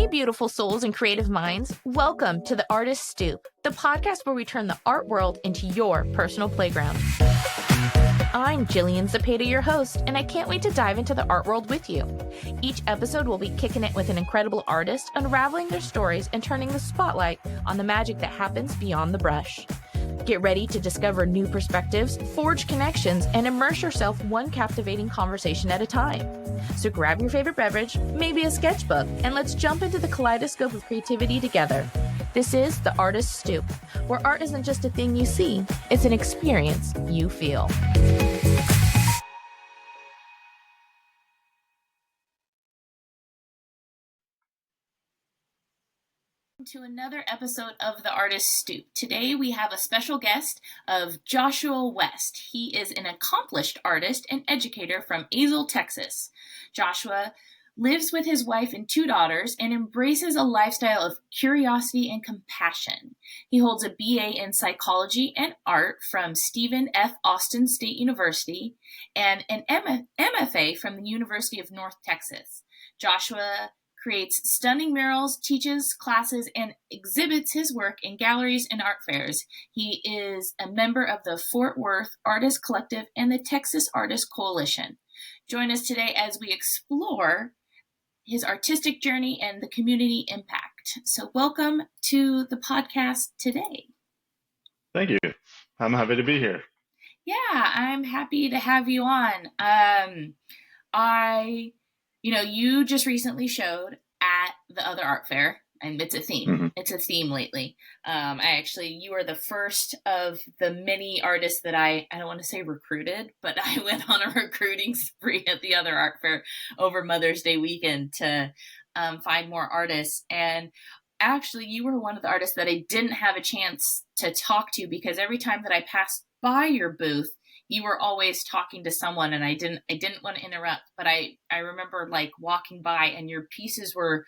Hey, beautiful souls and creative minds. Welcome to the Artist Stoop, the podcast where we turn the art world into your personal playground. I'm Jillian Zepeda, your host, and I can't wait to dive into the art world with you. Each episode will be kicking it with an incredible artist, unraveling their stories and turning the spotlight on the magic that happens beyond the brush. Get ready to discover new perspectives, forge connections, and immerse yourself one captivating conversation at a time. So grab your favorite beverage, maybe a sketchbook, and let's jump into the kaleidoscope of creativity together. This is the Artist Stoop, where art isn't just a thing you see, it's an experience you feel. To another episode of the Artist Stoop. Today we have a special guest of Joshua West. He is an accomplished artist and educator from Azle, Texas. Joshua lives with his wife and 2 daughters and embraces a lifestyle of curiosity and compassion. He holds a BA in psychology and art from Stephen F. Austin State University and an MFA from the University of North Texas. Joshua creates stunning murals, teaches classes, and exhibits his work in galleries and art fairs. He is a member of the Fort Worth Artist Collective and the Texas Artist Coalition. Join us today as we explore his artistic journey and the community impact. So welcome to the podcast today. Thank you. I'm happy to be here. Yeah, I'm happy to have you on. You just recently showed at the other art fair, and it's a theme. Mm-hmm. It's a theme lately. You are the first of the many artists that I don't want to say recruited, but I went on a recruiting spree at the other art fair over Mother's Day weekend to find more artists. And actually, you were one of the artists that I didn't have a chance to talk to because every time that I passed by your booth, you were always talking to someone, and I didn't want to interrupt, but I remember like walking by, and your pieces were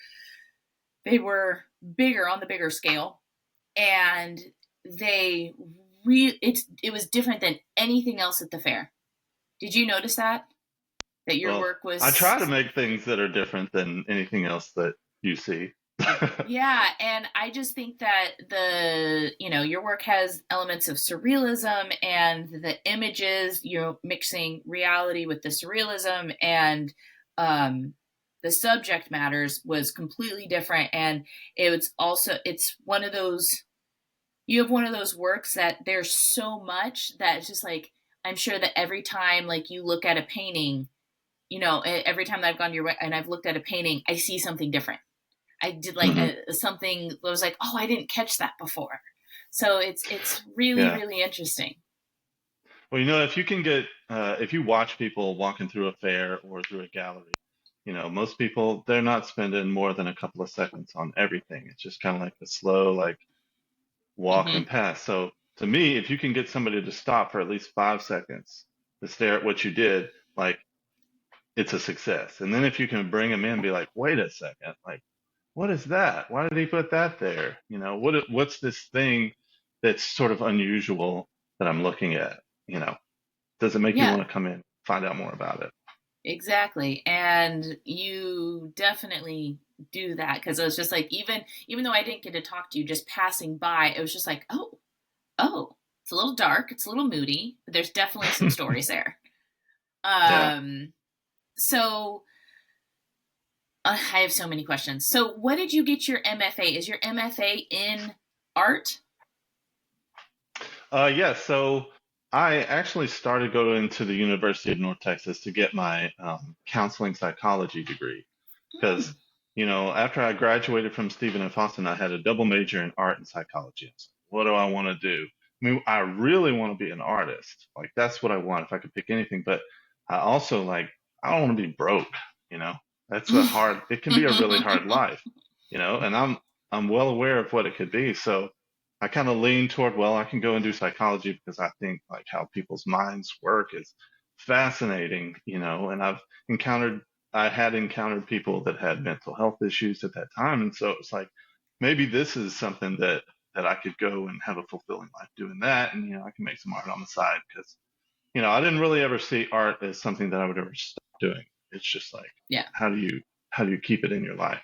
bigger on the bigger scale, and it was different than anything else at the fair. Did you notice that your work was? I try to make things that are different than anything else that you see. Yeah, and I just think that your work has elements of surrealism, and the images, mixing reality with the surrealism, and the subject matters was completely different. And it's one of those, you have one of those works that there's so much that it's just like, I'm sure that every time like you look at a painting, every time that I've gone to your way and I've looked at a painting, I see something different. I did something that was like, oh, I didn't catch that before. So it's really, really interesting. Well, if you can get, if you watch people walking through a fair or through a gallery, most people, they're not spending more than a couple of seconds on everything. It's just kind of like a slow, like walking past. So to me, if you can get somebody to stop for at least 5 seconds to stare at what you did, like it's a success. And then if you can bring them in and be like, wait a second, like, what is that? Why did he put that there? What's this thing that's sort of unusual that I'm looking at? Does it make you want to come in, find out more about it? Exactly. And you definitely do that, because it was just like, even though I didn't get to talk to you, just passing by, it was just like, oh, it's a little dark. It's a little moody, but there's definitely some stories there. So I have so many questions. So what did you get your MFA? Is your MFA in art? So I actually started going to the University of North Texas to get my counseling psychology degree because, after I graduated from Stephen F. Austin, I had a double major in art and psychology. I was like, what do I want to do? I mean, I really want to be an artist. Like, that's what I want if I could pick anything. But I also, I don't want to be broke, That's it can be a really hard life, and I'm well aware of what it could be. So I kind of lean toward, I can go and do psychology because I think like how people's minds work is fascinating, and I had encountered people that had mental health issues at that time. And so it's like, maybe this is something that I could go and have a fulfilling life doing that. And, I can make some art on the side because, I didn't really ever see art as something that I would ever stop doing. It's just like, how do you keep it in your life?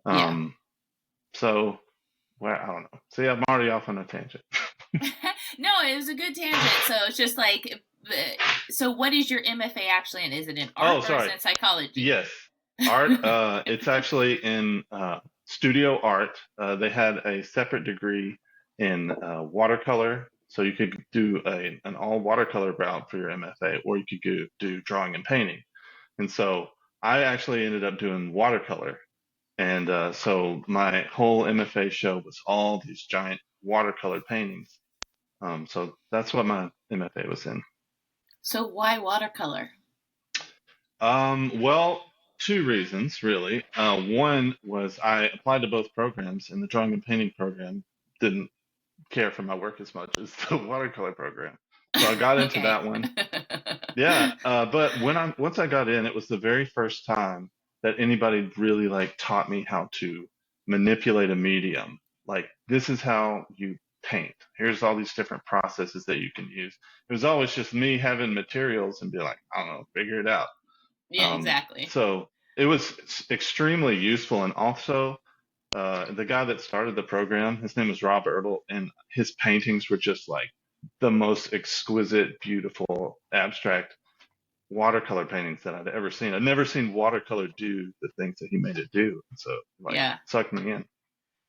Yeah. Um, so, well, I don't know. See, I'm already off on a tangent. No, it was a good tangent. So it's just like, so what is your MFA actually in? Is it in art Oh, or is sorry. it in psychology? Yes, art. It's actually in studio art. They had a separate degree in watercolor, so you could do an all watercolor route for your MFA, or you could do drawing and painting. And so I actually ended up doing watercolor, and so my whole MFA show was all these giant watercolor paintings. So that's what my MFA was in. So why watercolor? Well, two reasons really. One was I applied to both programs, and the drawing and painting program didn't care for my work as much as the watercolor program. So I got into Okay. that one. Yeah, but once I got in, it was the very first time that anybody really like taught me how to manipulate a medium. Like this is how you paint. Here's all these different processes that you can use. It was always just me having materials and be like, I don't know, figure it out. Yeah, exactly. So it was extremely useful, and also the guy that started the program, his name was Rob Ertl, and his paintings were just like the most exquisite, beautiful, abstract watercolor paintings that I'd ever seen. I'd never seen watercolor do the things that he made it do. So like Yeah. sucked me in.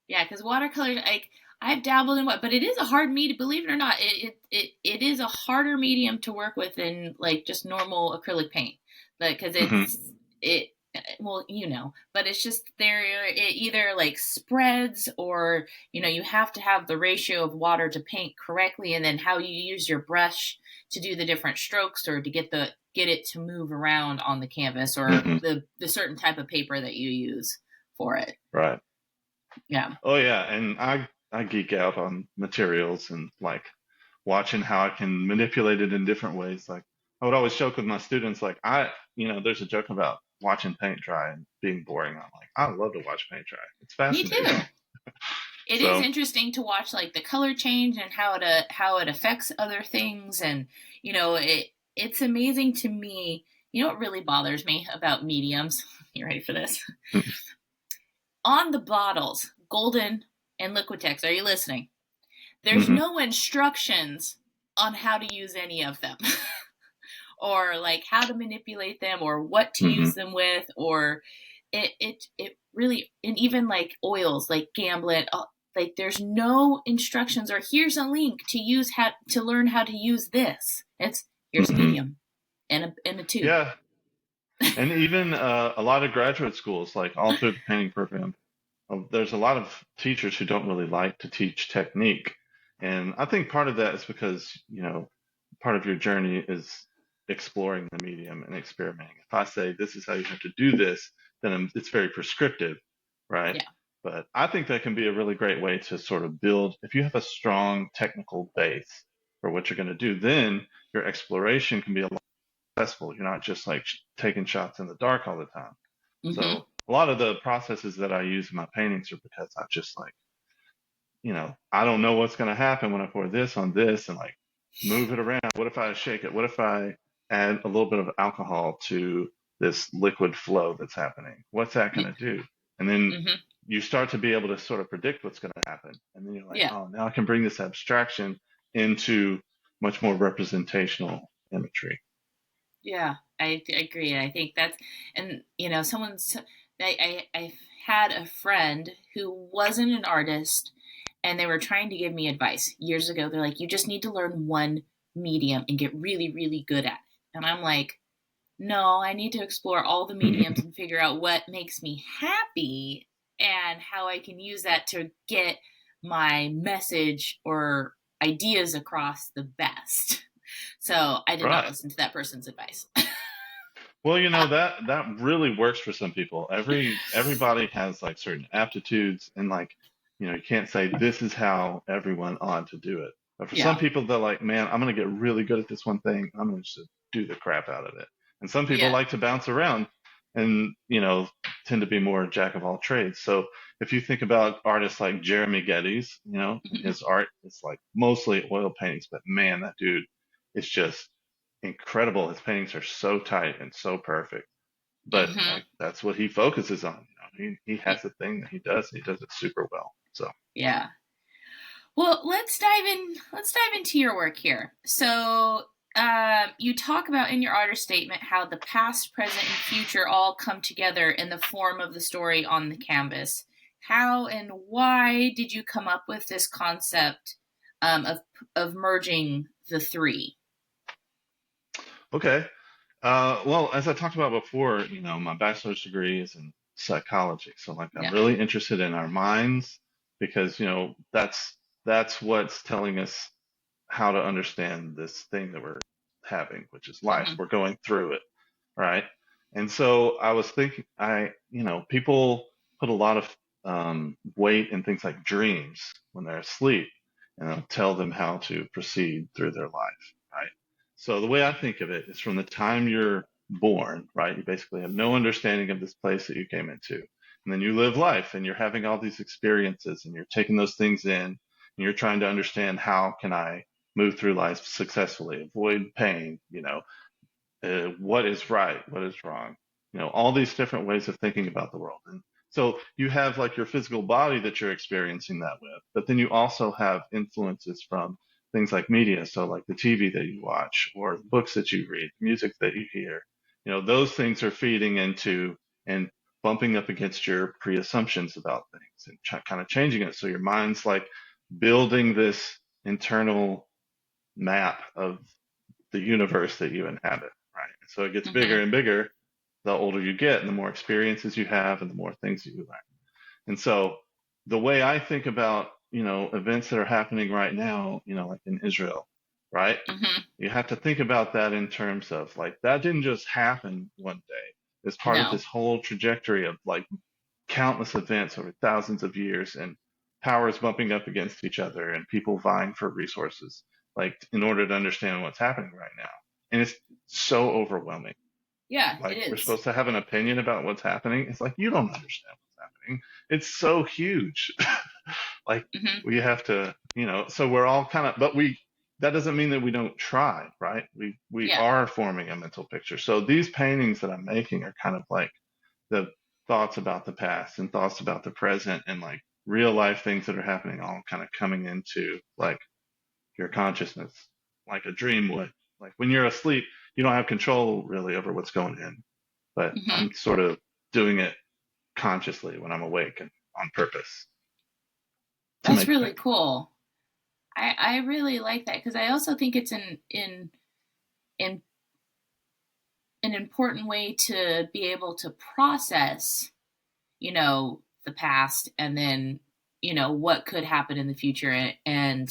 Yeah, because watercolor, like I've dabbled in what, but it is a hard medium. Believe it or not, it is a harder medium to work with than like just normal acrylic paint, because Hmm. it. Well, but it's just there. It either like spreads, or you have to have the ratio of water to paint correctly, and then how you use your brush to do the different strokes, or to get it to move around on the canvas, or Hmm. the certain type of paper that you use for it. Right. Yeah. Oh yeah, and I geek out on materials and like watching how I can manipulate it in different ways. Like I would always joke with my students, like there's a joke about watching paint dry and being boring. I'm like, I love to watch paint dry. It's Me fascinating. too. It is So, interesting to watch like the color change and how it affects other things, and it's amazing to me. You know what really bothers me about mediums? You ready for this? On the bottles, golden and Liquitex, are you listening? There's hmm. no instructions on how to use any of them. Or like how to manipulate them, or what to Hmm. use them with, or it really, and even like oils like Gamblet, like there's no instructions, or here's a link to use how to learn how to use this. It's here's a Hmm. medium and a tube. Yeah, and even a lot of graduate schools, like all through the painting program, there's a lot of teachers who don't really like to teach technique. And I think part of that is because, part of your journey is exploring the medium and experimenting. If I say this is how you have to do this, then it's very prescriptive, right? Yeah. But I think that can be a really great way to sort of build, if you have a strong technical base for what you're going to do, then your exploration can be a lot successful. You're not just like taking shots in the dark all the time. Mm-hmm. So a lot of the processes that I use in my paintings are because I just like, I don't know what's going to happen when I pour this on this and like move it around. What if I shake it? What if I add a little bit of alcohol to this liquid flow that's happening? What's that going to do? And then Mm-hmm. you start to be able to sort of predict what's going to happen. And then you're like, Yeah. oh, now I can bring this abstraction into much more representational imagery. Yeah, I agree. I think that's, and someone's, I've had a friend who wasn't an artist, and they were trying to give me advice years ago. They're like, you just need to learn one medium and get really, really good at it. And I'm like, no, I need to explore all the mediums and figure out what makes me happy and how I can use that to get my message or ideas across the best. So I did not Right. listen to that person's advice. Well, that really works for some people. Everybody has like certain aptitudes, and like, you can't say this is how everyone ought to do it. But for some Yeah. people, they're like, man, I'm gonna get really good at this one thing. I'm gonna just do the crap out of it. And some people Yeah. like to bounce around and, tend to be more jack of all trades. So if you think about artists like Jeremy Geddes, and Mhm. his art is like mostly oil paintings, but man, that dude is just incredible. His paintings are so tight and so perfect, but Mhm. like that's what he focuses on. He has a thing that he does, and he does it super well. So Yeah. Well, let's dive in. Let's dive into your work here. So, you talk about in your artist statement how the past, present, and future all come together in the form of the story on the canvas. How and why did you come up with this concept of merging the three? okay. Well, as I talked about before, my bachelor's degree is in psychology. So like I'm Yeah. really interested in our minds because, that's what's telling us how to understand this thing that we're having, which is life. Mm-hmm. We're going through it, right? And so I was thinking, people put a lot of weight in things like dreams when they're asleep, and it'll tell them how to proceed through their life, right? So the way I think of it is from the time you're born, right? You basically have no understanding of this place that you came into. And then you live life and you're having all these experiences and you're taking those things in and you're trying to understand how can I move through life successfully, avoid pain, what is right, what is wrong, all these different ways of thinking about the world. And so you have like your physical body that you're experiencing that with, but then you also have influences from things like media. So like the TV that you watch or the books that you read, music that you hear, those things are feeding into and bumping up against your pre-assumptions about things and kind of changing it. So your mind's like building this internal map of the universe that you inhabit, right? So it gets Mm-hmm. bigger and bigger the older you get and the more experiences you have and the more things you learn. And so the way I think about, events that are happening right now, like in Israel, right? Mm-hmm. You have to think about that in terms of like that didn't just happen one day. It's part of No. this whole trajectory of like countless events over thousands of years and powers bumping up against each other and people vying for resources, like in order to understand what's happening right now. And it's so overwhelming. Yeah, it Like we're is. supposed to have an opinion about what's happening. It's like you don't understand what's happening. It's so huge. Like Mm-hmm. we have to, so we're all kind of, but that doesn't mean that we don't try, right? We Yeah. are forming a mental picture. So these paintings that I'm making are kind of like the thoughts about the past and thoughts about the present and like real life things that are happening all kind of coming into like your consciousness like a dream would. Like when you're asleep, you don't have control really over what's going in, but Mm-hmm. I'm sort of doing it consciously when I'm awake and on purpose to That's make really that. cool. I really like that because I also think it's in an important way to be able to process, the past and then, what could happen in the future and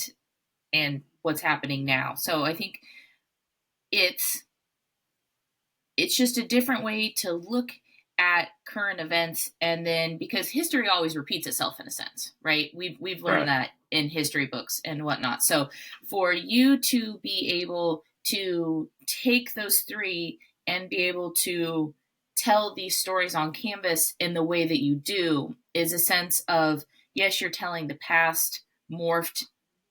what's happening now. So I think it's it's just a different way to look at current events and then because history always repeats itself in a sense, right? We've learned Right. that in history books and whatnot. So for you to be able to take those three and be able to tell these stories on canvas in the way that you do is a sense of yes, you're telling the past morphed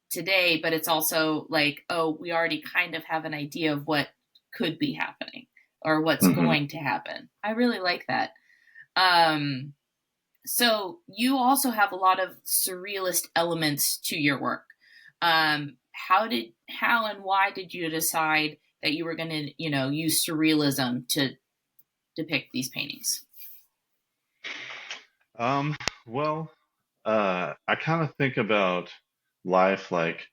today, but it's also like, oh, we already kind of have an idea of what could be happening or what's Hmm. going to happen. I really like that. Um, so you also have a lot of surrealist elements to your work. How and why did you decide that you were going to, use surrealism to depict these paintings? Um, well, I kind of think about life like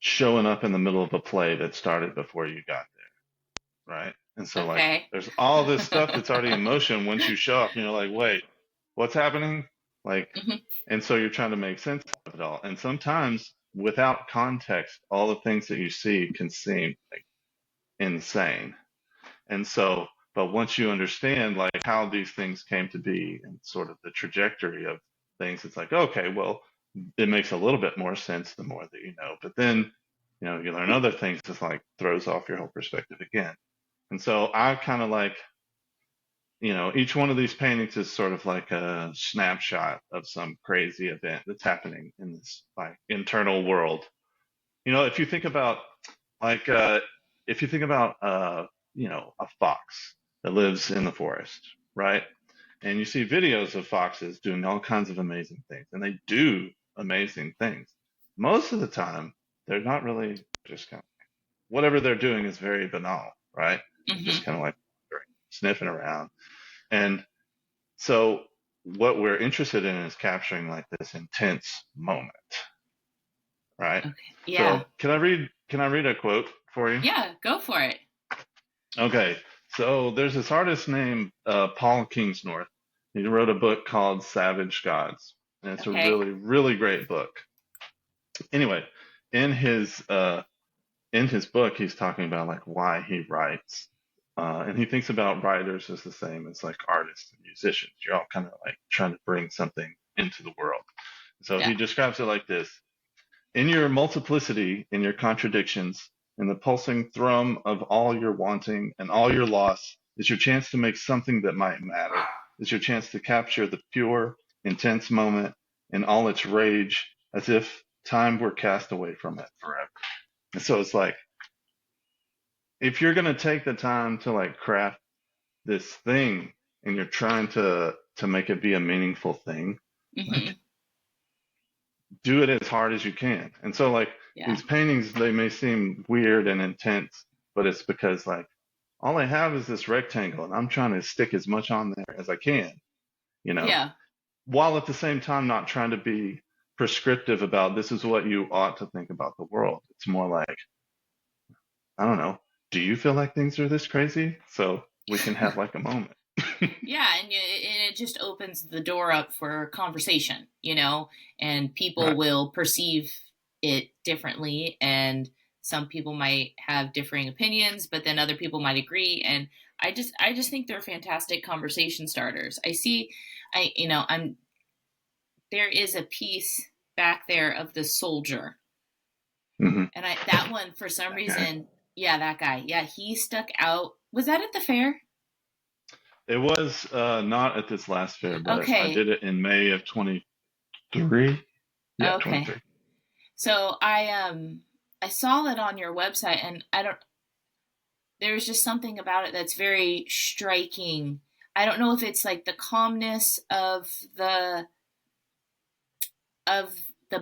showing up in the middle of a play that started before you got there, right? And so like Okay. there's all this stuff that's already in motion once you show up and you're like, wait, what's happening? Like, Hmm. and so you're trying to make sense of it all. And sometimes without context, all the things that you see can seem like insane. And so, but once you understand like how these things came to be and sort of the trajectory of things, it's like, okay, well, it makes a little bit more sense the more that you know. But then, you learn other things that's like throws off your whole perspective again. And so I kind of like, each one of these paintings is sort of like a snapshot of some crazy event that's happening in this like internal world. If you think about like if you think about a fox that lives in the forest, right? And you see videos of foxes doing all kinds of amazing things, and they do amazing things. Most of the time, they're not really just kind of whatever they're doing is very banal, right? They're Hmm. just kind of like sniffing around. And so what we're interested in is capturing like this intense moment, right? Okay. Yeah. So can I read a quote for you? Yeah. Go for it. Okay. So there's this artist named Paul Kingsnorth. He wrote a book called Savage Gods, and it's a Okay. really, really great book. Anyway, in his uh, in his book, he's talking about like why he writes, and he thinks about writers as the same as like artists and musicians. You're all kind of like trying to bring something into the world. So Yeah. he describes it like this: in your multiplicity, in your contradictions, in the pulsing thrum of all your wanting and all your loss, is your chance to make something that might matter. Is your chance to capture the pure, intense moment in all its rage, as if time were cast away from it forever. And so it's like, if you're gonna take the time to like craft this thing and you're trying to make it be a meaningful thing, Hmm. like do it as hard as you can. And so like Yeah. these paintings, they may seem weird and intense, but it's because like all I have is this rectangle and I'm trying to stick as much on there as I can, you know, Yeah. while at the same time not trying to be prescriptive about this is what you ought to think about the world. It's more like, I don't know, do you feel like things are this crazy? So we can have like a moment. Yeah, and it just opens the door up for conversation, and people Right. will perceive it differently, and some people might have differing opinions, but then other people might agree, and I just think they're fantastic conversation starters. I'm there is a piece back there of the soldier, Hmm. and that one for some Okay. reason, yeah, that guy, yeah, he stuck out. Was that at the fair? It was not at this last fair, but I Okay, did it in May of 23. Yeah, okay. 23. So I saw it on your website, and I don't. There's just something about it that's very striking. I don't know if it's like the calmness of the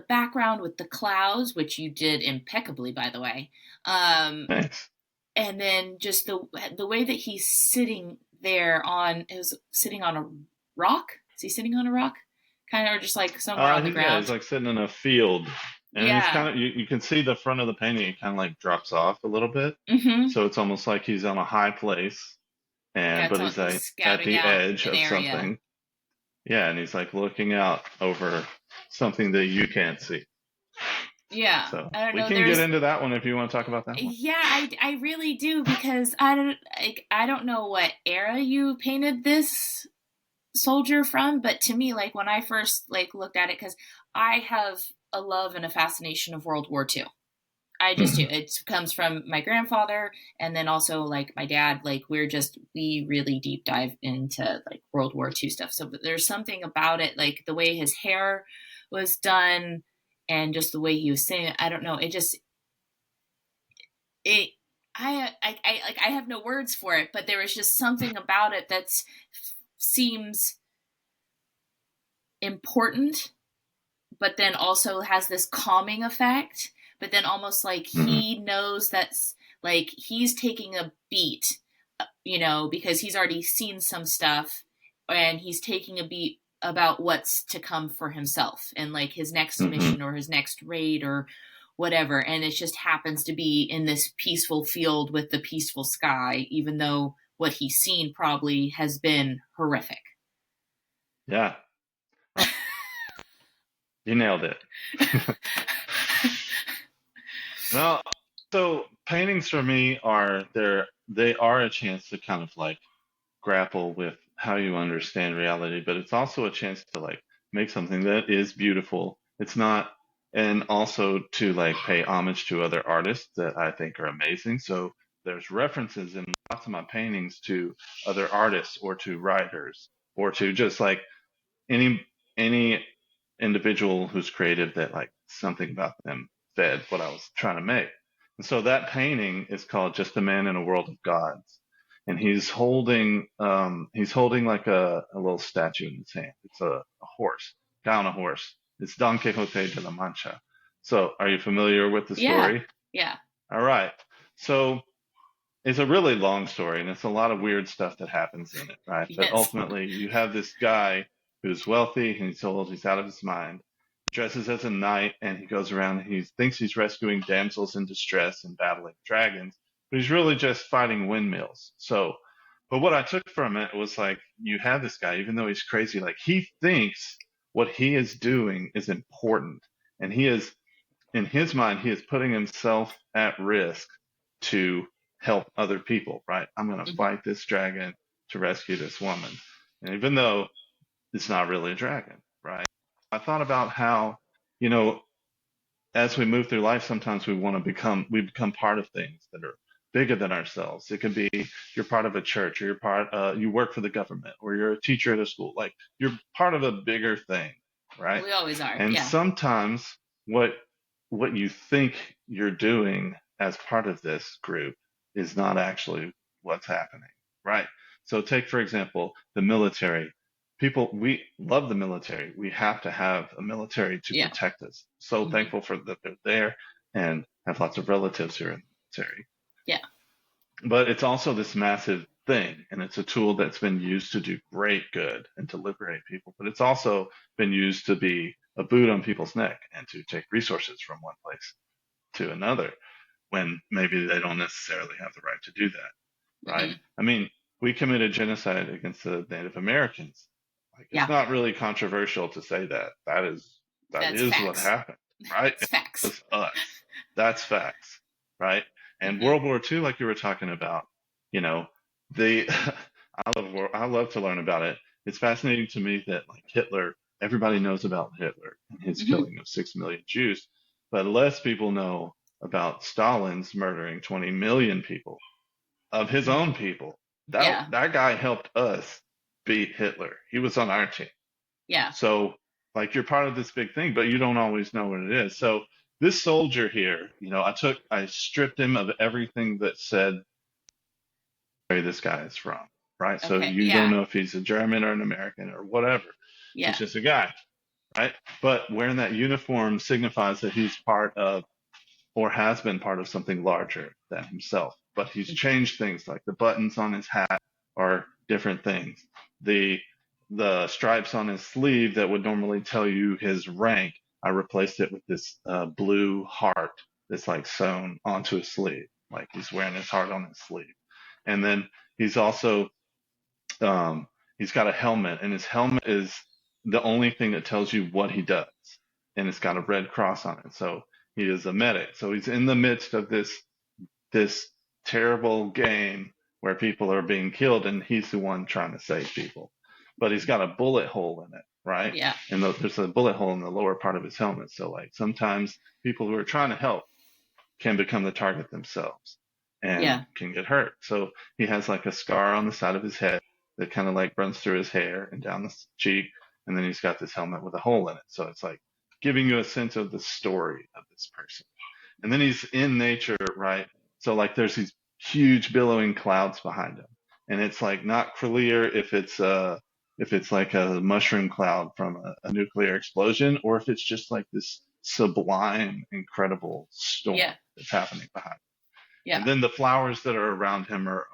background with the clouds, which you did impeccably, by the way. Um, Thanks. and then just the way that he's sitting there on it was sitting on a rock. Is he sitting on a rock? Kind of, or just like somewhere on the Yeah, he's ground. like sitting in a field, and he's Yeah. kind of you can see the front of the painting. It kind of like drops off a little bit, Mm-hmm. so it's almost like he's on a high place, Yeah. and but he's He's like at scouting the out edge an of area. something. Yeah, and he's like looking out over something that you can't see. Yeah, So I don't we know. can get There's into that one if you want to talk about that one. Yeah, I really do, because I don't know what era you painted this soldier from, but to me, like when I first like looked at it, because I have a love and a fascination of World War II. I just do. Hmm. It comes from my grandfather, and then also like my dad. Like we really deep dive into like World War II stuff. So there's something about it, like the way his hair was done, and just the way he was saying it. I don't know. It I have no words for it, but there was just something about it that seems important, but then also has this calming effect. But then almost like Hmm. he knows that's like he's taking a beat, because he's already seen some stuff, and he's taking a beat about what's to come for himself and like his next Hmm. mission or his next raid or whatever. And it just happens to be in this peaceful field with the peaceful sky, even though what he's seen probably has been horrific. Yeah, you nailed it. Well, so paintings for me they are a chance to kind of like grapple with how you understand reality, but it's also a chance to like make something that is beautiful. It's not, and also to like pay homage to other artists that I think are amazing. So there's references in lots of my paintings to other artists or to writers or to just like any any individual who's creative that like something about them fed what I was trying to make. And so that painting is called Just a Man in a World of Gods. and he's holding like a little statue in his hand. It's a horse, guy on a horse. It's Don Quixote de la Mancha. So, are you familiar with the Yeah. story? Yeah. All right. So, it's a really long story, and it's a lot of weird stuff that happens in it, right? But Yes. ultimately, you have this guy who's wealthy and he's old, he's out of his mind, dresses as a knight, and he goes around and he thinks he's rescuing damsels in distress and battling dragons, but he's really just fighting windmills. So, but what I took from it was like, you have this guy, even though he's crazy, like he thinks what he is doing is important, and he is in his mind, he is putting himself at risk to help other people, right? I'm going to Hmm. fight this dragon to rescue this woman. And even though it's not really a dragon, right? I thought about how, you know, as we move through life, sometimes we become part of things that are bigger than ourselves. It could be you're part of a church, or you work for the government, or you're a teacher at a school. Like you're part of a bigger thing, right? We always are. And Yeah. sometimes what what you think you're doing as part of this group is not actually what's happening, right? So take, for example, the military. People, we love the military. We have to have a military to Yeah. protect us. So Hmm. thankful for that they're there and have lots of relatives who are in the military. Yeah. But it's also this massive thing, and it's a tool that's been used to do great good and to liberate people. But it's also been used to be a boot on people's neck and to take resources from one place to another when maybe they don't necessarily have the right to do that, right? Hmm. I mean, we committed genocide against the Native Americans. Like, it's Yeah. not really controversial to say that. That That's is what facts. happened, right? It's facts. It's us. That's facts, right? And Hmm. World War II, like you were talking about, you know, the I love to learn about it. It's fascinating to me that like Hitler, everybody knows about Hitler and his Hmm. killing of 6 million Jews, but less people know about Stalin's murdering 20 million people of his own people. That Yeah. that guy helped us beat Hitler. He was on our team. Yeah. So like you're part of this big thing, but you don't always know what it is. So this soldier here, I stripped him of everything that said where this guy is from, right? So Okay. you don't Yeah. know if he's a German or an American or whatever. He's Yeah. just a guy, right? But wearing that uniform signifies that he's part of or has been part of something larger than himself. But he's changed things like the buttons on his hat are different things. The the stripes on his sleeve that would normally tell you his rank, I replaced it with this blue heart that's like sewn onto his sleeve, like he's wearing his heart on his sleeve. And then he's also um, he's got a helmet, and his helmet is the only thing that tells you what he does, and it's got a red cross on it. So he is a medic. So he's in the midst of this terrible game where people are being killed, and he's the one trying to save people. But he's got a bullet hole in it, right? Yeah. And there's a bullet hole in the lower part of his helmet. So like sometimes people who are trying to help can become the target themselves and Yeah. can get hurt. So he has like a scar on the side of his head that kind of like runs through his hair and down the cheek. And then he's got this helmet with a hole in it. So it's like giving you a sense of the story of this person. And then he's in nature, right? So like there's these huge billowing clouds behind him. And it's like not clear if it's like a mushroom cloud from a nuclear explosion or if it's just like this sublime, incredible storm Yeah. that's happening behind him. And Yeah. then the flowers that are around him are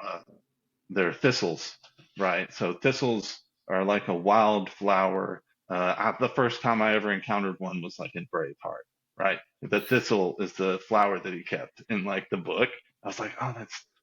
they're thistles, right? So thistles are like a wild flower. The first time I ever encountered one was like in Braveheart, right? The thistle is the flower that he kept in like the book. I was like, oh,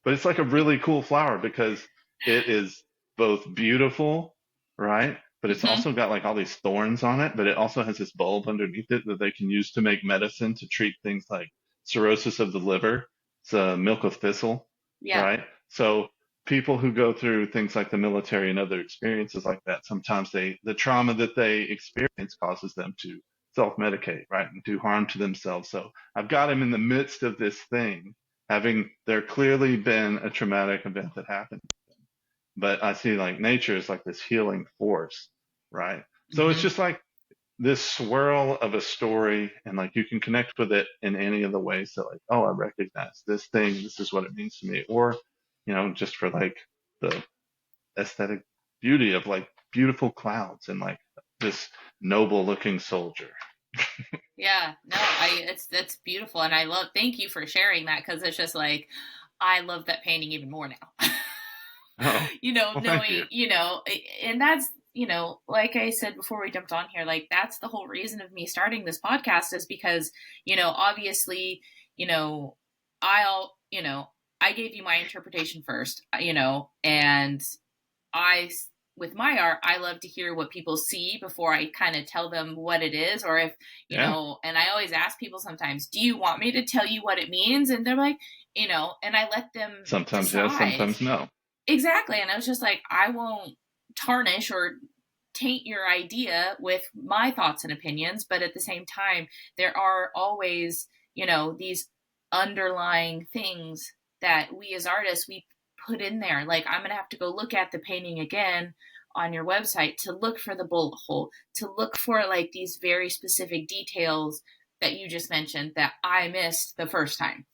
but it's like a really cool flower because it is both beautiful, right? But it's Hmm. also got like all these thorns on it, but it also has this bulb underneath it that they can use to make medicine to treat things like cirrhosis of the liver. It's a milk of thistle, Yeah. right? So people who go through things like the military and other experiences like that, sometimes the trauma that they experience causes them to self-medicate, right, and do harm to themselves. So I've got him in the midst of this thing, having there clearly been a traumatic event that happened. But I see like nature is like this healing force, right? So it's Hmm. just like this swirl of a story, and like you can connect with it in any of the ways that like, oh, I recognize this thing, this is what it means to me, or just for like the aesthetic beauty of like beautiful clouds and like this noble looking soldier. Yeah, no, that's beautiful, and thank you for sharing that, because it's just like I love that painting even more now. Oh, well, thank you. Knowing, and that's, like I said before we jumped on here, like that's the whole reason of me starting this podcast, is because, obviously, I'll, I gave you my interpretation first, and I, with my art, I love to hear what people see before I kind of tell them what it is, or if, Yeah. and I always ask people sometimes, do you want me to tell you what it means? And they're like, and I let them Sometimes yes, decide. sometimes no. Exactly. And I was just like, I won't tarnish or taint your idea with my thoughts and opinions. But at the same time, there are always, these underlying things that we as artists, we put in there. Like, I'm going to have to go look at the painting again on your website to look for the bullet hole, to look for like these very specific details that you just mentioned that I missed the first time.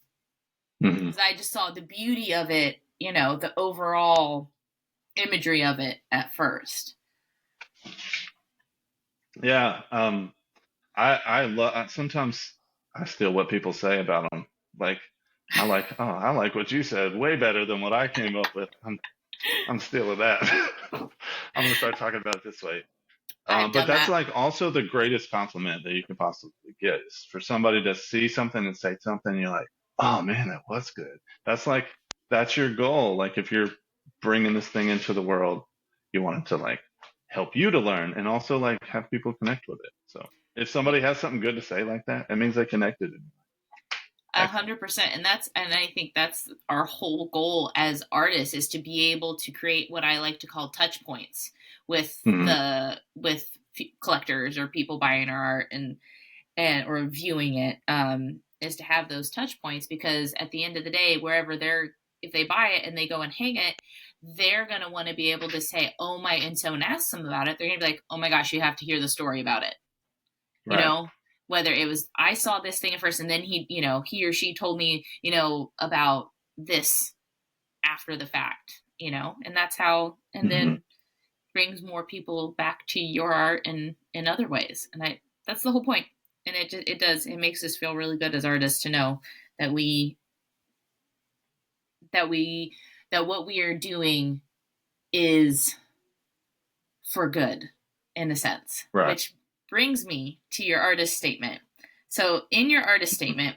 Mm-hmm. Because I just saw the beauty of it, the overall imagery of it at first. Yeah. I love, sometimes I steal what people say about them. Like, I like what you said way better than what I came up with. I'm stealing that. I'm going to start talking about it this way. I've But done that's that. like also the greatest compliment that you can possibly get is for somebody to see something and say something, and you're like, oh man, that was good. That's like, that's your goal. Like if you're bringing this thing into the world, you want it to like help you to learn and also like have people connect with it. So if somebody has something good to say like that, it means they connected. Excellent. 100%. And I think that's our whole goal as artists, is to be able to create what I like to call touch points with Hmm. collectors or people buying our art and or viewing it, is to have those touch points, because at the end of the day, wherever if they buy it and they go and hang it, they're going to want to be able to say, oh my, and someone asks them about it, they're going to be like, oh my gosh, you have to hear the story about it. you Right. know whether it was, I saw this thing at first, and then he or she told me, about this after the fact, and that's how, and Hmm. then brings more people back to your art in other ways. And that's the whole point. And it makes us feel really good as artists to know that that we that what we are doing is for good, in a sense. Right. Which brings me to your artist statement. So in your artist statement,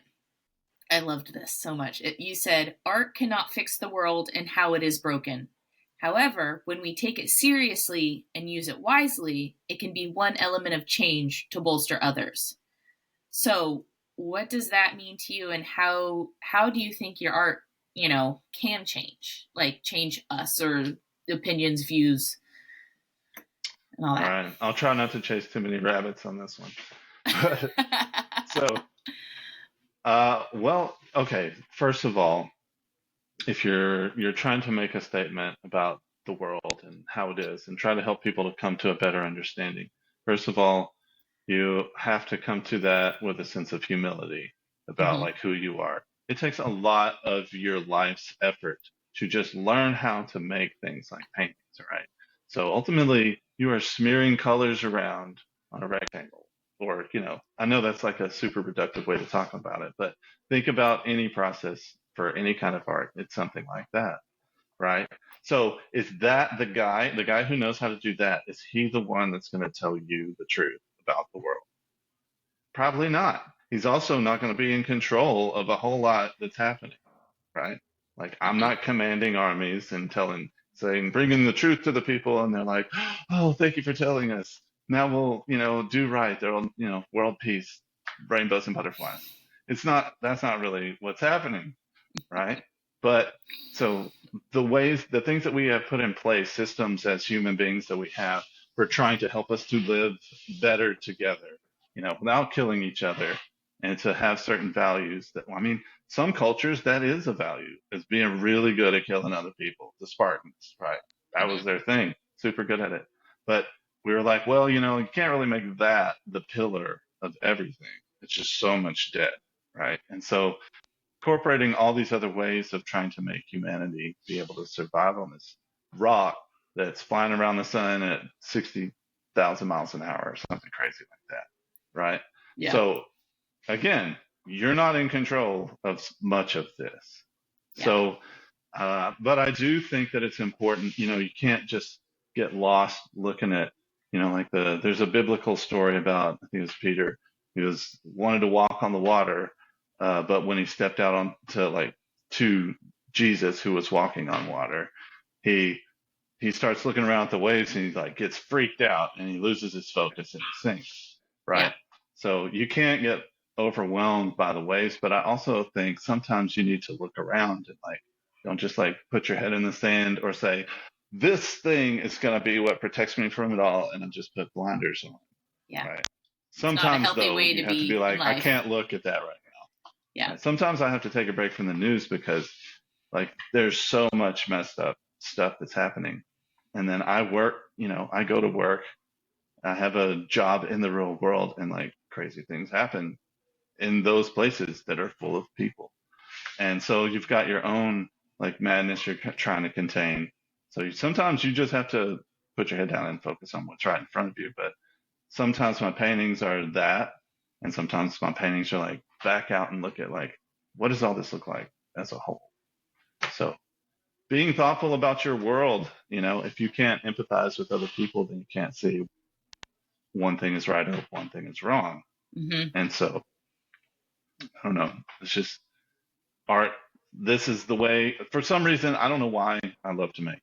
I loved this so much. You said, art cannot fix the world and how it is broken. However, when we take it seriously and use it wisely, it can be one element of change to bolster others. So, what does that mean to you, and how do you think your art, can change? Like change us, or opinions, views, and all All that. right. I'll try not to chase too many rabbits on this one. So, well, okay. First of all, if you're trying to make a statement about the world and how it is, and try to help people to come to a better understanding, first of all, you have to come to that with a sense of humility about Hmm. like who you are. It takes a lot of your life's effort to just learn how to make things like paintings, right? So ultimately, you are smearing colors around on a rectangle. Or, I know that's like a super reductive way to talk about it, but think about any process for any kind of art. It's something like that, right? So is that the guy who knows how to do that, is he the one that's going to tell you the truth about the world? Probably not. He's also not going to be in control of a whole lot that's happening, right? Like I'm Hmm. not commanding armies and saying, bringing the truth to the people, and they're like, oh, thank you for telling us. Now we'll, do right. There'll, world peace, rainbows and butterflies. That's not really what's happening, right? But so the things that we have put in place, systems as human beings that we have, for trying to help us to live better together, without killing each other, and to have certain values that, I mean, some cultures that is a value, is being really good at killing other people. The Spartans, right? That was Hmm. their thing, super good at it. But we were like, well, you can't really make that the pillar of everything. It's just so much debt, right? And so incorporating all these other ways of trying to make humanity be able to survive on this rock that's flying around the sun at 60,000 miles an hour or something crazy like that, right? Yeah. So again, you're not in control of much of this. Yeah. So, but I do think that it's important. You can't just get lost looking at, like there's a biblical story about, I think it was Peter, he wanted to walk on the water, but when he stepped out to Jesus, who was walking on water, he he starts looking around at the waves and he like gets freaked out and he loses his focus and he sinks, Yeah. right? So you can't get overwhelmed by the waves, but I also think sometimes you need to look around and like don't just like put your head in the sand or say this thing is going to be what protects me from it all and then just put blinders on, Yeah. right? It's not a Sometimes healthy though way you to have to be be in like I life. can't look at that right now. Yeah. Right? Sometimes I have to take a break from the news because like there's so much messed up stuff that's happening. And then I work, I go to work, I have a job in the real world, and like crazy things happen in those places that are full of people. And so you've got your own like madness you're trying to contain. So sometimes you just have to put your head down and focus on what's right in front of you. But sometimes my paintings are that, and sometimes my paintings are like back out and look at like what does all this look like as a whole. So being thoughtful about your world, if you can't empathize with other people, then you can't see one thing is right or one thing is wrong. Mm-hmm. And so I don't know. It's just art. This is the way. For some reason, I don't know why I love to make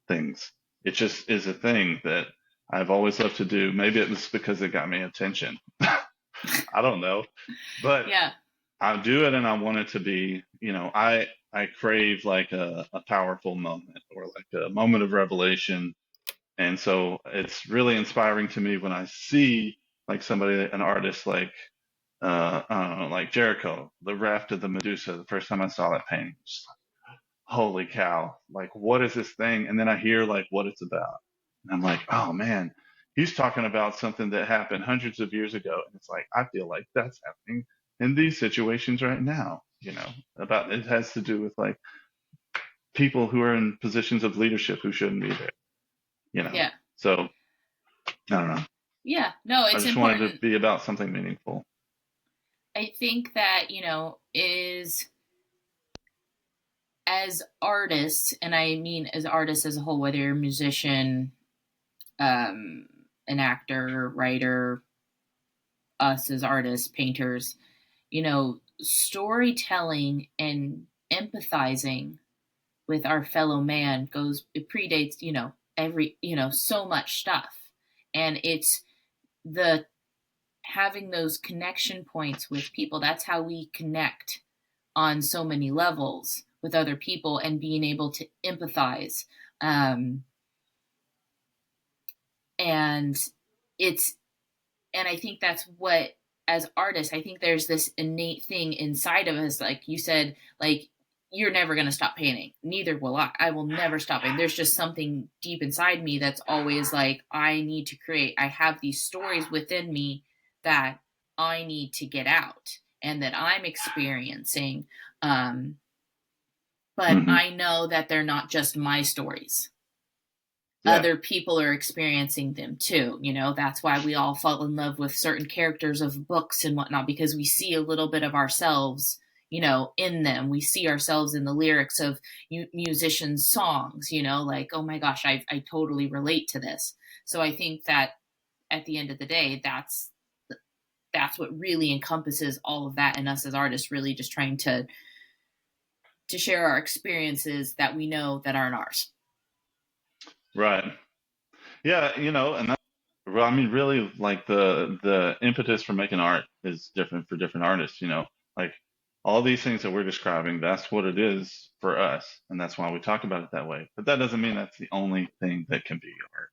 things. It just is a thing that I've always loved to do. Maybe it was because it got me attention. I don't know, but Yeah. I do it and I want it to be, I crave like a powerful moment or like a moment of revelation. And so it's really inspiring to me when I see like somebody, an artist like, I don't know, like Jericho, the Raft of the Medusa. The first time I saw that painting, just like, holy cow, like what is this thing? And then I hear like what it's about. And I'm like, oh man, he's talking about something that happened hundreds of years ago. And it's like, I feel like that's happening in these situations right now, about it has to do with like people who are in positions of leadership who shouldn't be there, you know. Yeah. So I don't know. Yeah. No, I it's just wanted to important. be about something meaningful. I think that, is as artists, and I mean as artists as a whole, whether you're a musician, um, an actor, writer, us as artists, painters, storytelling and empathizing with our fellow man it predates, every, so much stuff. And it's the having those connection points with people. That's how we connect on so many levels with other people and being able to empathize. Um, and it's, and I think that's what, as artists, I think there's this innate thing inside of us, like you said, like you're never going to stop painting. Neither will I. I will never stop. And there's just something deep inside me that's always like, I need to create. I have these stories within me that I need to get out and that I'm experiencing. But Hmm. I know that they're not just my stories. Yeah. Other people are experiencing them too. That's why we all fall in love with certain characters of books and whatnot, because we see a little bit of ourselves, in them. We see ourselves in the lyrics of musicians' songs, like, oh my gosh, I totally relate to this. So I think that at the end of the day, that's what really encompasses all of that in us as artists, really just trying to share our experiences that we know that aren't ours. Right. Yeah, and well, I mean, really, like the impetus for making art is different for different artists. Like all these things that we're describing, that's what it is for us, and that's why we talk about it that way. But that doesn't mean that's the only thing that can be art.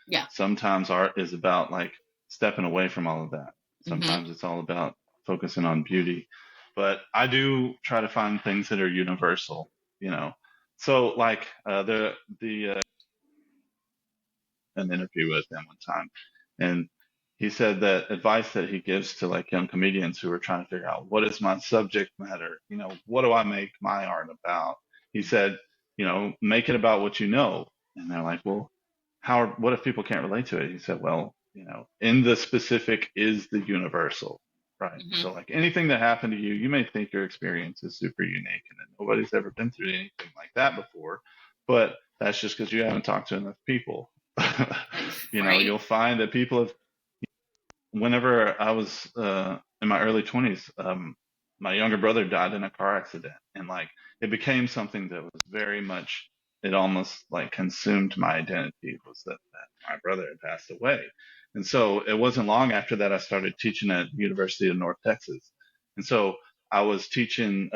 Yeah. Sometimes art is about like stepping away from all of that. Mm-hmm. Sometimes it's all about focusing on beauty. But I do try to find things that are universal. You know, so like the an interview with him one time, and he said that advice that he gives to like young comedians who are trying to figure out what is my subject matter, what do I make my art about? He said, make it about what you know. And they're like, well, what if people can't relate to it? He said, well, in the specific is the universal, right? Hmm. So like anything that happened to you, you may think your experience is super unique and that nobody's ever been through anything like that before, but that's just because you haven't talked to enough people. Right. You'll find that people have, whenever I was in my early 20s, my younger brother died in a car accident, and like it became something that was very much, it almost like consumed my identity, was that my brother had passed away. And so it wasn't long after that I started teaching at University of North Texas. And so I was teaching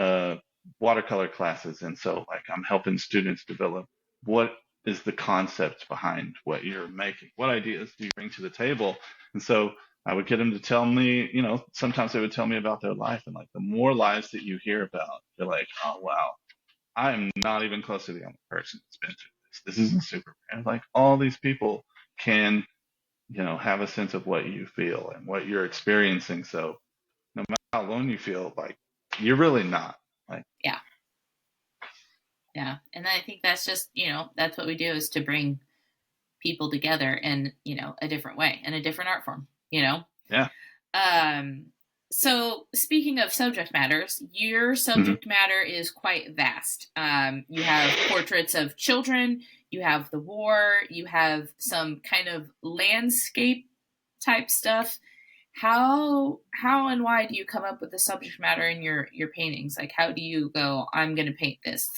watercolor classes, and so like I'm helping students develop what is the concept behind what you're making, what ideas do you bring to the table. And so I would get them to tell me, sometimes they would tell me about their life. And like the more lives that you hear about, you're like, oh, wow, I am not even close to the only person that's been through this. This isn't super rare. Like all these people can, have a sense of what you feel and what you're experiencing. So no matter how alone you feel, like you're really not. Like, Yeah. Yeah. And I think that's just, that's what we do, is to bring people together in, a different way, in a different art form, yeah. Um, so speaking of subject matters, your Hmm. subject matter is quite vast. You have portraits of children, you have the war, you have some kind of landscape type stuff. How and why do you come up with the subject matter in your paintings? Like, how do you go, I'm going to paint this?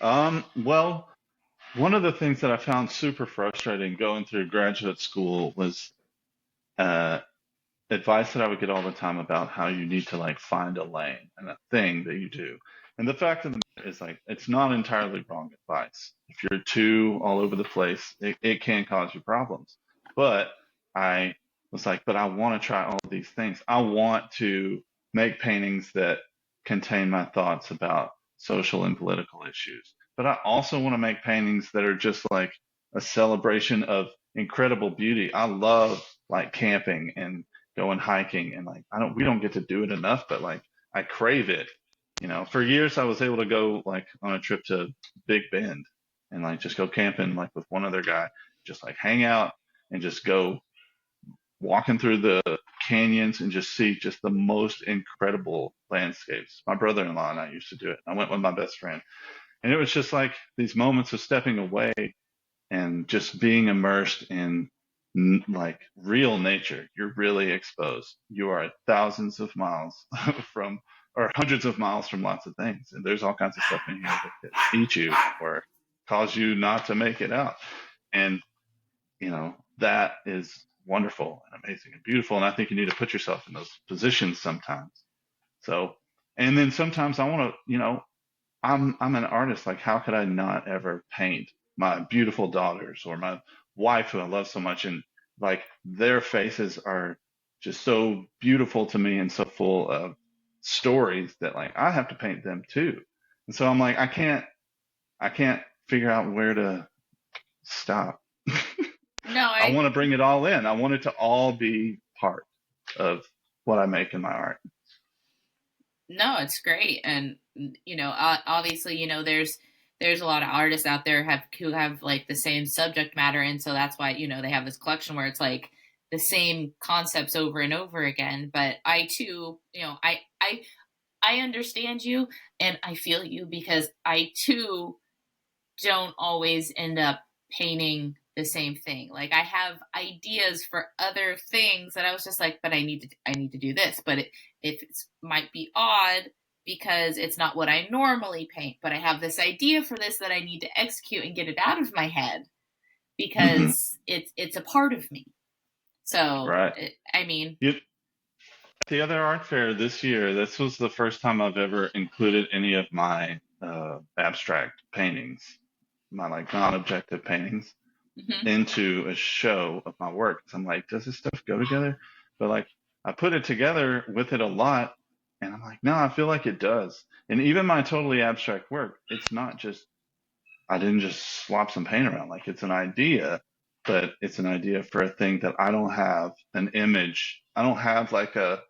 Well, one of the things that I found super frustrating going through graduate school was uh, advice that I would get all the time about how you need to like find a lane and a thing that you do. And the fact of the matter is like it's not entirely wrong advice. If you're too all over the place, it can cause you problems. But I was like, but I want to try all these things. I want to make paintings that contain my thoughts about social and political issues. But I also want to make paintings that are just like a celebration of incredible beauty. I love like camping and going hiking, and like we don't get to do it enough, but like I crave it. For years I was able to go like on a trip to Big Bend and like just go camping like with one other guy, just like hang out and just go walking through the canyons and just see just the most incredible landscapes. My brother-in-law and I used to do it. I went with my best friend, and it was just like these moments of stepping away and just being immersed in like real nature. You're really exposed. You are thousands of miles from, or hundreds of miles from lots of things. And there's all kinds of stuff in here that could eat you or cause you not to make it out. And, that is wonderful and amazing and beautiful. And I think you need to put yourself in those positions sometimes. So, and then sometimes I want to, I'm an artist. Like, how could I not ever paint my beautiful daughters or my wife who I love so much? And like their faces are just so beautiful to me and so full of stories that like I have to paint them too. And so I'm like, I can't figure out where to stop. No, I I want to bring it all in. I want it to all be part of what I make in my art. No, it's great, and obviously, there's a lot of artists out there who have like the same subject matter, and so that's why they have this collection where it's like the same concepts over and over again. But I too, I understand you, and I feel you, because I too don't always end up painting the same thing. Like, I have ideas for other things that I was just like, but I need to do this, but if it's might be odd because it's not what I normally paint, but I have this idea for this that I need to execute and get it out of my head Hmm. because it's a part of me. So, Right. I mean, You, the other art fair this year, this was the first time I've ever included any of my abstract paintings, my like non-objective paintings, mhm. into a show of my work. So I'm like, does this stuff go together? But like, I put it together with it a lot, and I'm like, no, I feel like it does. And even my totally abstract work, it's not just, I didn't just swap some paint around. Like, it's an idea, but it's an idea for a thing that I don't have an image. I don't have like a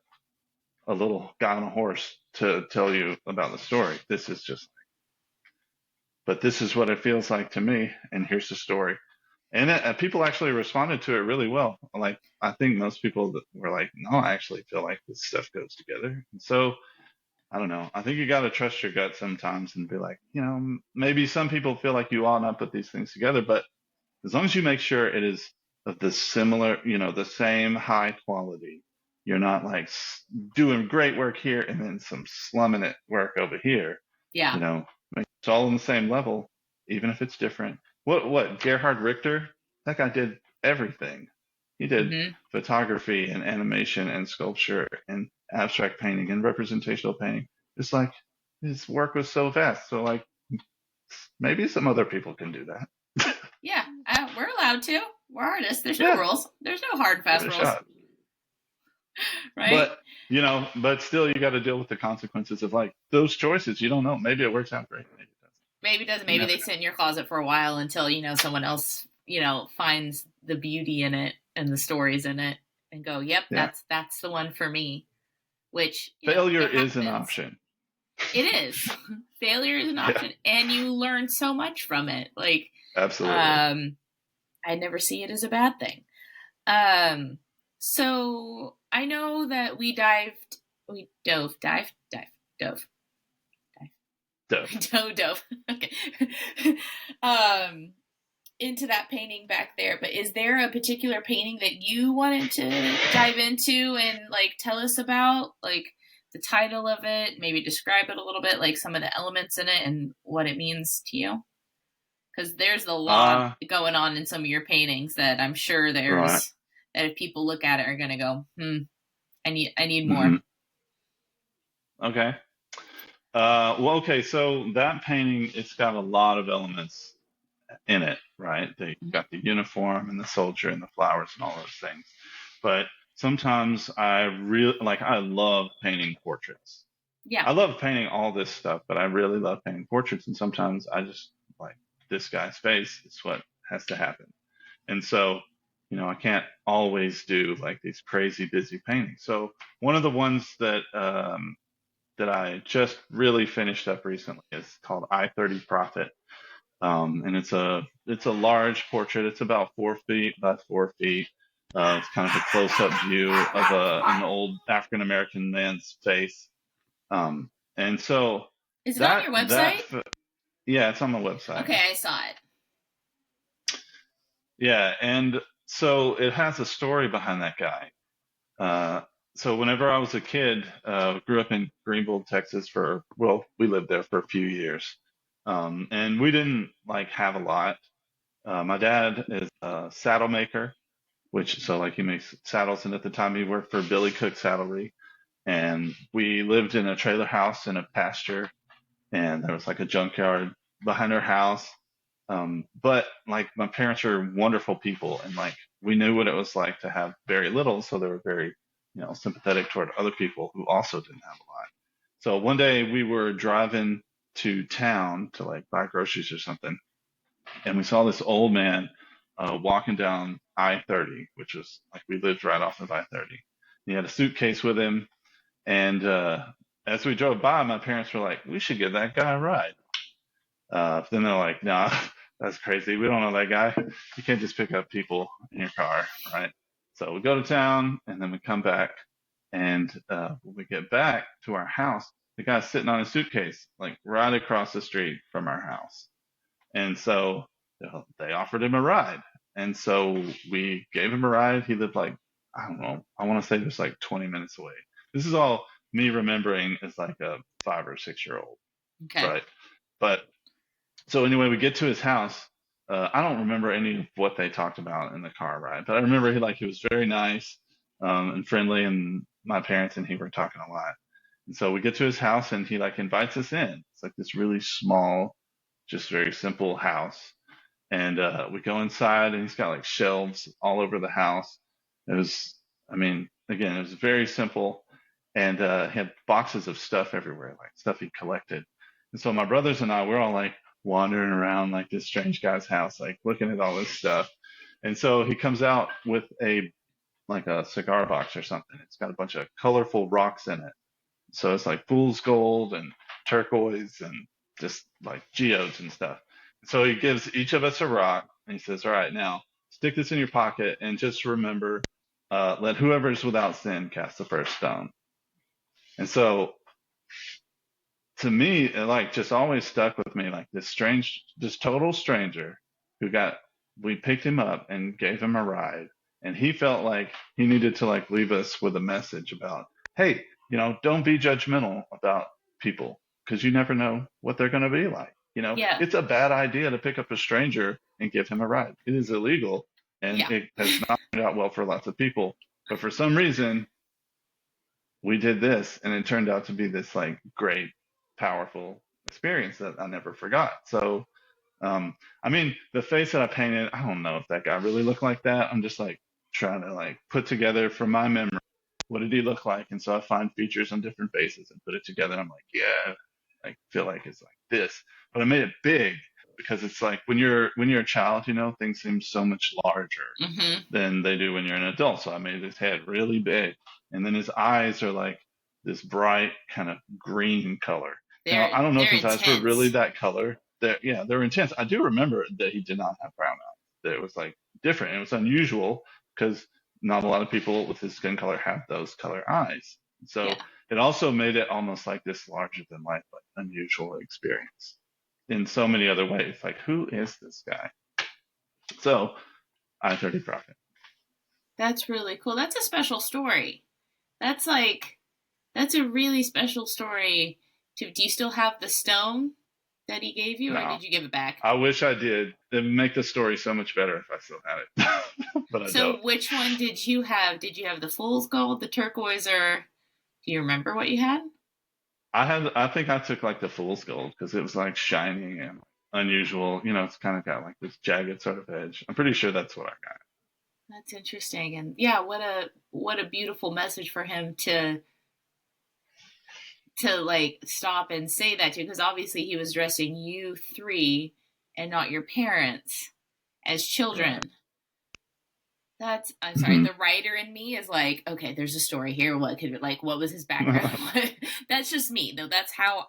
little guy on a horse to tell you about the story. This is just but this is what it feels like to me, and here's the story. And people actually responded to it really well. Like, I think most people that were like, no, I actually feel like this stuff goes together. And so, I don't know. I think you got to trust your gut sometimes and be like, maybe some people feel like you ought not put these things together, but as long as you make sure it is of the similar, the same high quality, you're not like doing great work here and then some slumming it work over here. Yeah. You know, it's all on the same level, even if it's different. What Gerhard Richter? That guy did everything. He did Mm-hmm. photography and animation and sculpture and abstract painting and representational painting. It's like his work was so vast. So like maybe some other people can do that. Yeah, we're allowed to. We're artists. There's no Yeah, rules. There's no hard, give fast it a rules, shot. right? But but still, you got to deal with the consequences of like those choices. You don't know. Maybe it works out great. Maybe it doesn't. Maybe it doesn't. You Maybe never they know. sit in your closet for a while until someone else finds the beauty in it and the stories in it and go, "Yep, Yeah, that's the one for me." Which failure it is an happens. option. It is. Failure is an Yeah, option, and you learn so much from it. Like, absolutely. I never see it as a bad thing. So I know that we dove, dove, Dove. dove. Okay. Into that painting back there. But is there a particular painting that you wanted to dive into and like tell us about, like the title of it, maybe describe it a little bit, like some of the elements in it and what it means to you? Because there's a lot Uh, going on in some of your paintings that I'm sure right. there's that if people look at it are gonna go, I need more. Hmm. Okay. Well, okay. So that painting, it's got a lot of elements in it, right? They Mm-hmm. got the uniform and the soldier and the flowers and all those things. But sometimes I love painting portraits. Yeah. I love painting all this stuff, but I really love painting portraits. And sometimes I just like this guy's face is what has to happen. And so, I can't always do like these crazy busy paintings. So one of the ones that I just really finished up recently is called I-30 Prophet. And it's a large portrait. It's about 4 feet by 4 feet. It's kind of a close-up view of an old African American man's face. And so Is it on that your that website? yeah, it's on the website. Okay, I saw it. Yeah, and so it has a story behind that guy. Uh, so whenever I was a kid, grew up in Greenville, Texas we lived there for a few years. And we didn't like have a lot. My dad is a saddle maker, so like he makes saddles, and at the time he worked for Billy Cook Saddlery. And we lived in a trailer house in a pasture, and there was like a junkyard behind our house. But like my parents were wonderful people, and like we knew what it was like to have very little, so they were very, sympathetic toward other people who also didn't have a lot. So one day we were driving to town to like buy groceries or something, and we saw this old man walking down I-30, which was like we lived right off of I-30. He had a suitcase with him, and as we drove by, my parents were like, "We should give that guy a ride." Then they're like, "No, that's crazy. We don't know that guy. You can't just pick up people in your car, right?" So we go to town, and then we come back, and when we get back to our house, the guy's sitting on a suitcase, like right across the street from our house. And so they offered him a ride. And so we gave him a ride. He lived like, I don't know, I want to say just like 20 minutes away. This is all me remembering as like a 5 or 6 year old, Okay. right? But so anyway, we get to his house. I don't remember any of what they talked about in the car ride, but I remember he was very nice and friendly, and my parents and he were talking a lot. And so we get to his house, and he like invites us in. It's like this really small, just very simple house. And we go inside, and he's got like shelves all over the house. It was, I mean, again, it was very simple, and he had boxes of stuff everywhere, like stuff he collected. And so my brothers and I, we're all like wandering around like this strange guy's house, like looking at all this stuff. And so he comes out with a cigar box or something. It's got a bunch of colorful rocks in it. So it's like fool's gold and turquoise and just like geodes and stuff. So he gives each of us a rock and he says, all right, now stick this in your pocket and just remember, let whoever is without sin cast the first stone. And so to me, it like just always stuck with me, like this total stranger who we picked him up and gave him a ride. And he felt like he needed to like leave us with a message about, hey, don't be judgmental about people because you never know what they're going to be like. Yeah. It's a bad idea to pick up a stranger and give him a ride. It is illegal and Yeah. it has not turned out well for lots of people. But for some reason, we did this and it turned out to be this like great, powerful experience that I never forgot. So, I mean, the face that I painted, I don't know if that guy really looked like that. I'm just like trying to like put together from my memory, what did he look like? And so I find features on different faces and put it together. And I'm like, yeah, I feel like it's like this, but I made it big because it's like when you're a child, things seem so much larger Mm-hmm. than they do when you're an adult. So I made his head really big, and then his eyes are like this bright kind of green color. Now I don't know if They're his eyes were really intense. that color. They're intense. I do remember that he did not have brown eyes. That it was like different. It was unusual because not a lot of people with his skin color have those color eyes. So Yeah. it also made it almost like this larger than life, like unusual experience in so many other ways. Like, who is this guy? So I 30 Profit. That's really cool. That's a special story. That's that's a really special story. Do you still have the stone that he gave you, or No, did you give it back? I wish I did. It'd make the story so much better if I still had it, but I So don't. which one did you have? Did you have the fool's gold, the turquoise, or do you remember what you had? I think I took like the fool's gold because it was like shining and unusual. It's kind of got like this jagged sort of edge. I'm pretty sure that's what I got. That's interesting. And yeah, what a beautiful message for him to like stop and say that to, because obviously he was dressing you three and not your parents as Right. children. That's I'm sorry. Hmm. The writer in me is like, okay, there's a story here. What could like what was his background? That's just me though. That's how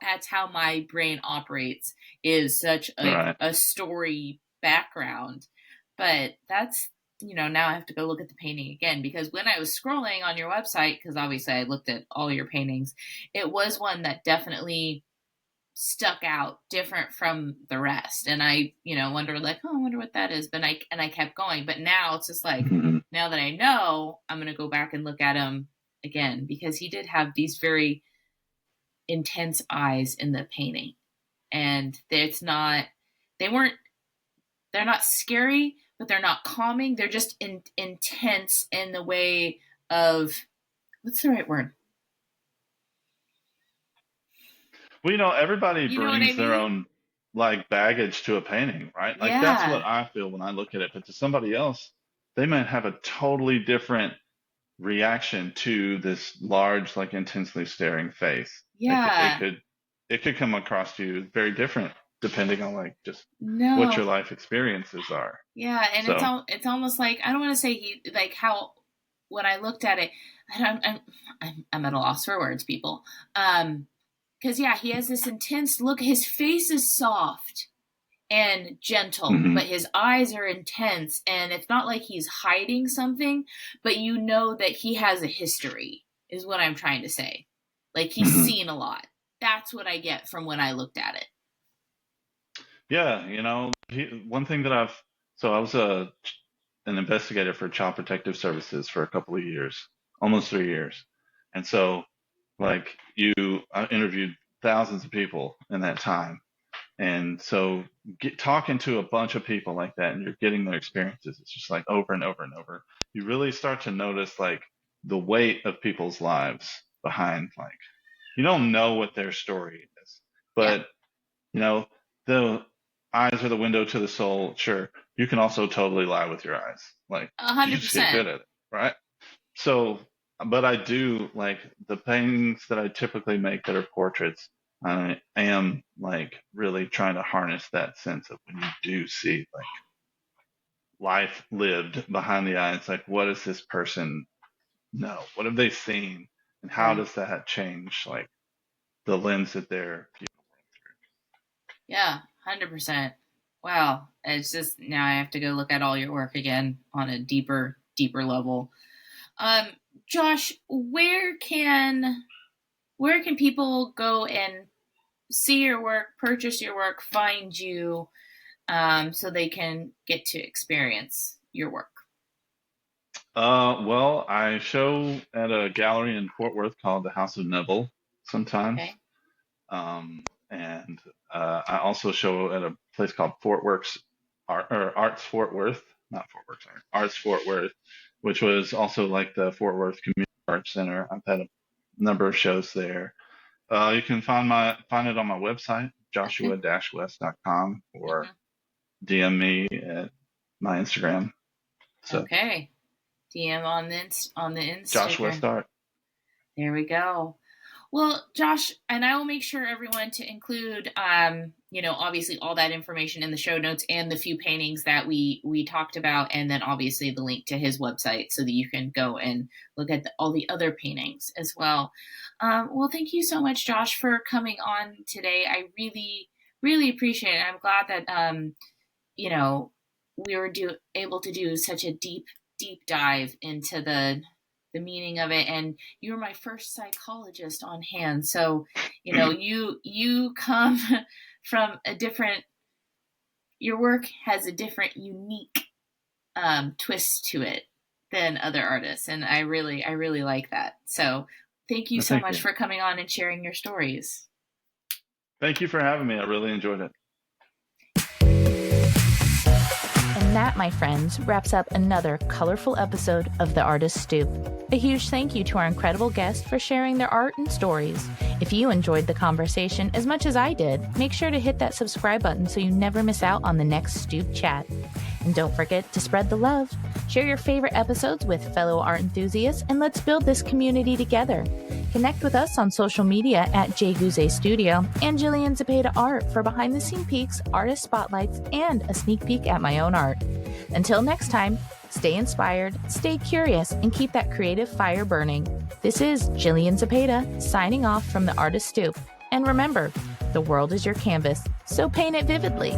my brain operates. Is such Right. a story background, but that's now I have to go look at the painting again because when I was scrolling on your website, because obviously I looked at all your paintings, it was one that definitely stuck out different from the rest, and I wonder like, oh, I wonder what that is, but I kept going, but now it's just like, Hmm. now that I know, I'm going to go back and look at him again because he did have these very intense eyes in the painting, and it's not they weren't they're not scary, but they're not calming, they're just intense in the way of, what's the right word, Well, everybody you know what I brings their mean? own like baggage to a painting, right? Like that's what Yeah. I feel when I look at it. But to somebody else, they might have a totally different reaction to this large, like intensely staring face. Like Yeah. it could come across to you very different depending on like just what No. your life experiences are. Yeah, and So, it's almost like, I don't want to say he like how, when I looked at it, I'm at a loss for words, people. Because yeah, he has this intense look. His face is soft and gentle, mhm, but his eyes are intense, and it's not like he's hiding something, but you know that he has a history. Is what I'm trying to say. Like he's mhm. seen a lot. That's what I get from when I looked at it. Yeah, one thing that I was an investigator for Child Protective Services for a couple of years, almost 3 years. And so, like I interviewed thousands of people in that time. And so, talking to a bunch of people like that, and you're getting their experiences, it's just like over and over and over. You really start to notice like the weight of people's lives behind, like, you don't know what their story is, Yeah, but you know, the eyes are the window to the soul. Sure, you can also totally lie with your eyes. Like, a you hundred just get good percent. at it, right? So, but I do like the paintings that I typically make that are portraits. I am like really trying to harness that sense of when you do see like life lived behind the eyes. Like, what does this person know? What have they seen? And how Right. does that change like the lens that they're viewing through? Yeah, 100%. Wow. It's just now I have to go look at all your work again on a deeper level. Um, Josh, where can people go and see your work, purchase your work, find you, so they can get to experience your work? Well, I show at a gallery in Fort Worth called the House of Neville sometimes. Okay. And I also show at a place called Fort Works Arts Fort Worth, not Fort Works Art, Arts Fort Worth, which was also like the Fort Worth Community Arts Center. I've had a number of shows there. You can find it on my website, joshua-west.com, or Mhm. DM me at my Instagram. So Okay. DM on the Josh Instagram. West Art. There we go. Well, Josh, and I will make sure everyone to include, obviously all that information in the show notes and the few paintings that we talked about, and then obviously the link to his website so that you can go and look at all the other paintings as well. Well, thank you so much, Josh, for coming on today. I really, really appreciate it. I'm glad that you know, we were able to do such a deep dive into the meaning of it, and you were my first psychologist on hand. So, you come from a different. Your work has a different, unique twist to it than other artists, and I really like that. So, thank you Well, so thank much you. for coming on and sharing your stories. Thank you for having me. I really enjoyed it. And that, my friends, wraps up another colorful episode of The Artist Stoop. A huge thank you to our incredible guests for sharing their art and stories. If you enjoyed the conversation as much as I did, make sure to hit that subscribe button so you never miss out on the next Stoop chat. And don't forget to spread the love. Share your favorite episodes with fellow art enthusiasts, and let's build this community together. Connect with us on social media at JGuze Studio and Jillian Zepeda Art for behind-the-scene peeks, artist spotlights, and a sneak peek at my own art. Until next time, stay inspired, stay curious, and keep that creative fire burning. This is Jillian Zepeda signing off from the Artist Stoop. And remember, the world is your canvas, so paint it vividly.